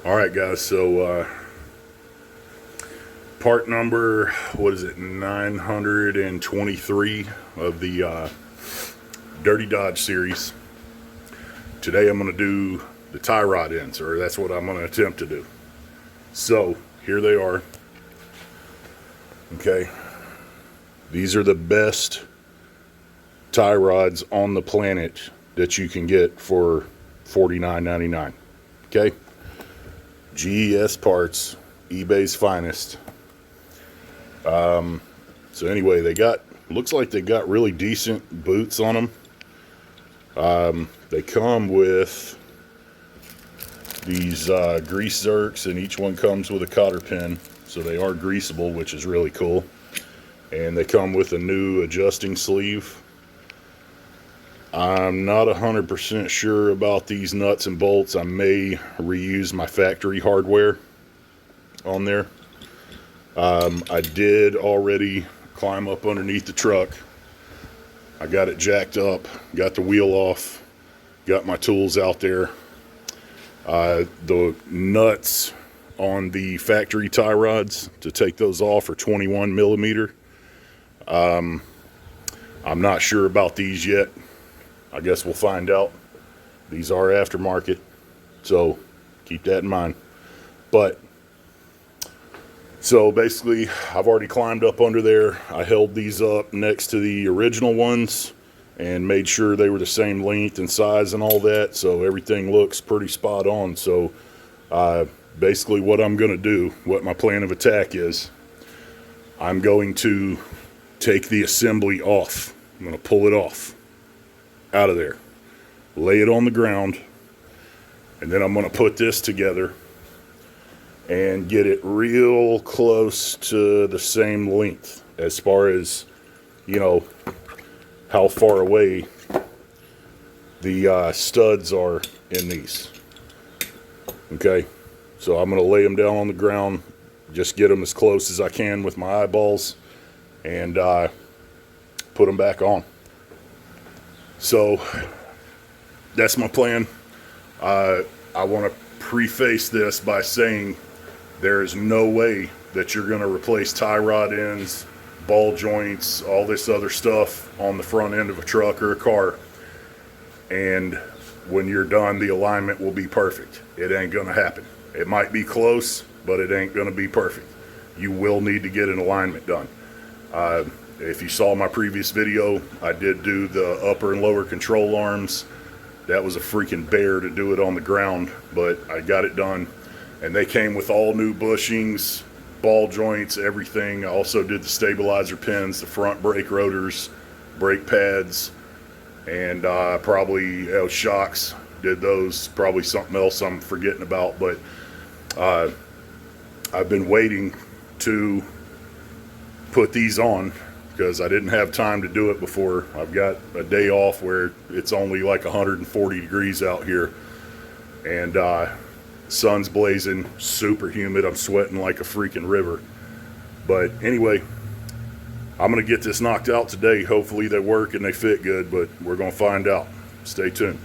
All right, guys, so part number, what is it, 923 of the Dirty Dodge series. Today I'm going to do the tie rod ends, or that's what I'm going to attempt to do. So here they are. Okay, these are the best tie rods on the planet that you can get for $49.99. Okay, GES parts, eBay's finest. So anyway, looks like they got really decent boots on them. They come with these grease zerks, and each one comes with a cotter pin, so they are greasable, which is really cool. And they come with a new adjusting sleeve. I'm not 100% sure about these nuts and bolts. I may reuse my factory hardware on there. I did already climb up underneath the truck. I got it jacked up, got the wheel off, got my tools out there. The nuts on the factory tie rods, to take those off, are 21 millimeter. I'm not sure about these yet. I guess we'll find out. These are aftermarket, so keep that in mind. But so basically, I've already climbed up under there. I held these up next to the original ones and made sure they were the same length and size and all that, so everything looks pretty spot on. So basically what I'm going to do, what my plan of attack is, I'm going to take the assembly off. I'm going to pull it off out of there, lay it on the ground, and then I'm going to put this together and get it real close to the same length as far as, you know, how far away the studs are in these. Okay, so I'm going to lay them down on the ground, just get them as close as I can with my eyeballs, and put them back on. So that's my plan. I want to preface this by saying there is no way that you're going to replace tie rod ends, ball joints, all this other stuff on the front end of a truck or a car, and when you're done, the alignment will be perfect. It ain't going to happen. It might be close, but it ain't going to be perfect. You will need to get an alignment done. If you saw my previous video, I did do the upper and lower control arms. That was a freaking bear to do it on the ground, but I got it done. And they came with all new bushings, ball joints, everything. I also did the stabilizer pins, the front brake rotors, brake pads, and probably shocks. Did those. Probably something else I'm forgetting about, but I've been waiting to put these on because I didn't have time to do it before. I've got a day off where it's only like 140 degrees out here, and sun's blazing, super humid. I'm sweating like a freaking river. But anyway, I'm going to get this knocked out today. Hopefully they work and they fit good, but we're going to find out. Stay tuned.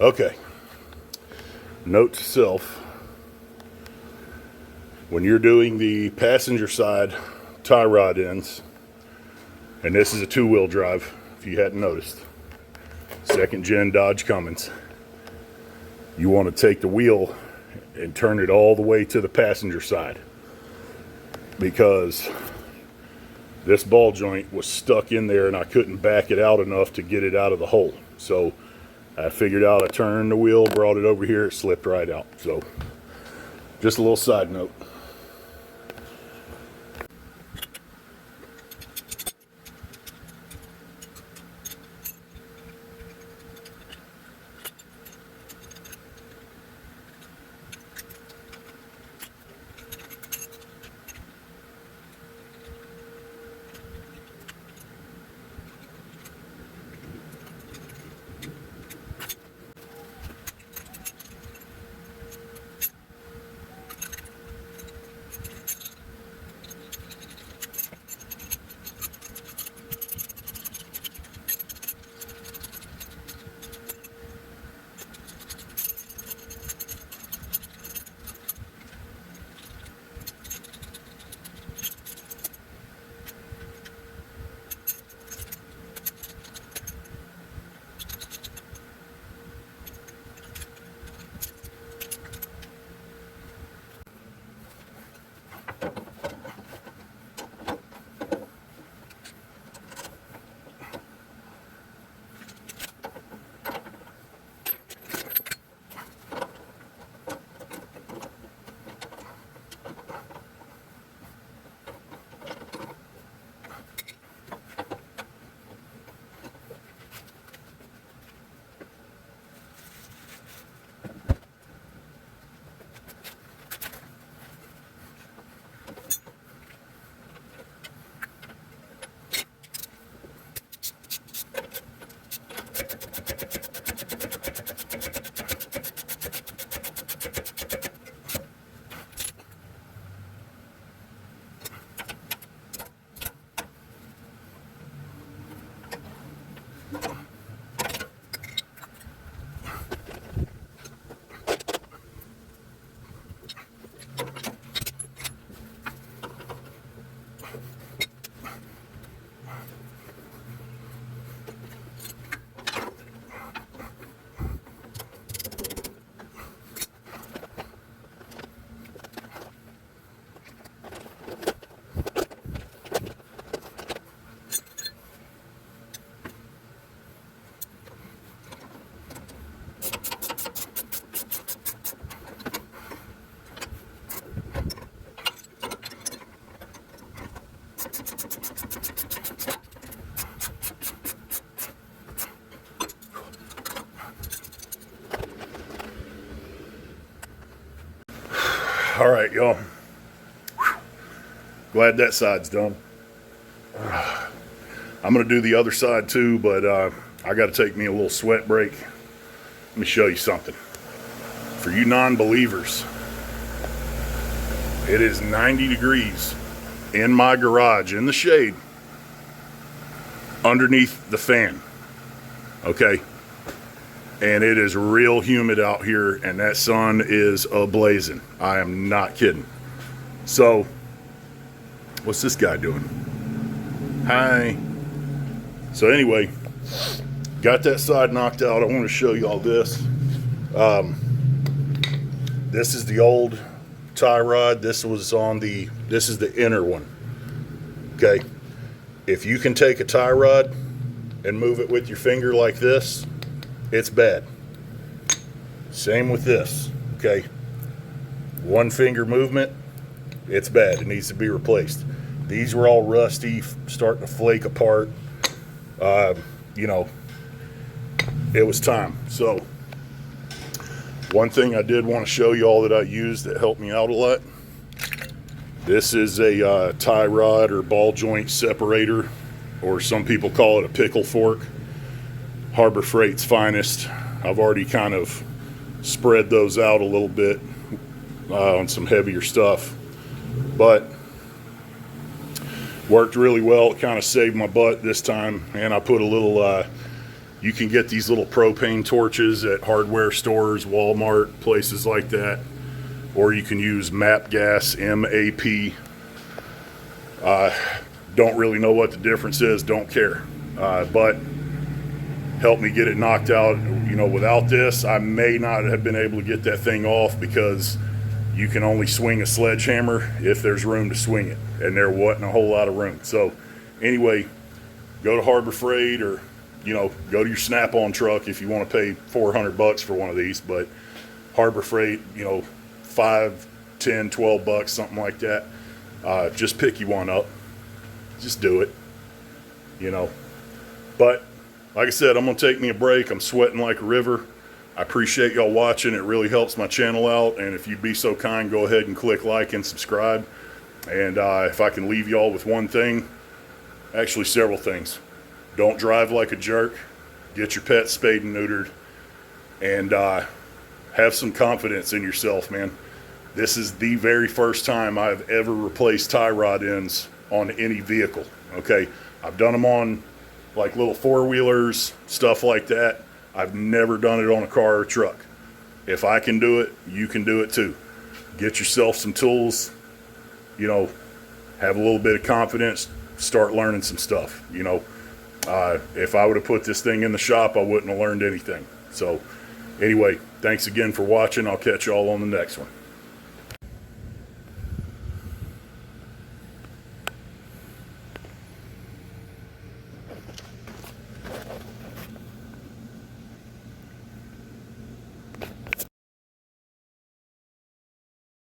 Okay. Note to self, when you're doing the passenger side tie rod ends, and this is a 2-wheel drive, if you hadn't noticed, 2nd gen Dodge Cummins, you want to take the wheel and turn it all the way to the passenger side, because this ball joint was stuck in there and I couldn't back it out enough to get it out of the hole. So I figured out, I turned the wheel, brought it over here, it slipped right out. So just a little side note. All right, y'all. Glad that side's done. I'm going to do the other side too, but I got to take me a little sweat break. Let me show you something. For you non-believers, it is 90 degrees in my garage, in the shade, underneath the fan. Okay? And it is real humid out here, and that sun is a-blazing. I am not kidding. So, what's this guy doing? Hi. So anyway, got that side knocked out. I want to show you all this. This is the old tie rod. This is the inner one. Okay. If you can take a tie rod and move it with your finger like this, it's bad. Same with this. Okay. One finger movement, it's bad. It needs to be replaced. These were all rusty, starting to flake apart. You know, it was time. So, one thing I did want to show you all that I used that helped me out a lot. This is a tie rod or ball joint separator, or some people call it a pickle fork. Harbor Freight's finest. I've already kind of spread those out a little bit on some heavier stuff, but worked really well. It kind of saved my butt this time, and I put a little You can get these little propane torches at hardware stores, Walmart, places like that. Or you can use MAP gas, M-A-P. Don't really know what the difference is, don't care. But help me get it knocked out. You know, without this, I may not have been able to get that thing off, because you can only swing a sledgehammer if there's room to swing it. And there wasn't a whole lot of room. So anyway, go to Harbor Freight, or, you know, go to your Snap-on truck if you want to pay $400 for one of these. But Harbor Freight, you know, 5, 10, 12 bucks, something like that. Just pick you one up. Just do it, you know. But like I said, I'm going to take me a break. I'm sweating like a river. I appreciate y'all watching. It really helps my channel out. And if you'd be so kind, go ahead and click like and subscribe. And if I can leave y'all with one thing, actually several things. Don't drive like a jerk. Get your pet spayed and neutered. And have some confidence in yourself, man. This is the very first time I've ever replaced tie rod ends on any vehicle, okay? I've done them on like little four-wheelers, stuff like that. I've never done it on a car or truck. If I can do it, you can do it too. Get yourself some tools, you know, have a little bit of confidence, start learning some stuff, you know. If I would have put this thing in the shop, I wouldn't have learned anything. So anyway, thanks again for watching. I'll catch y'all on the next one.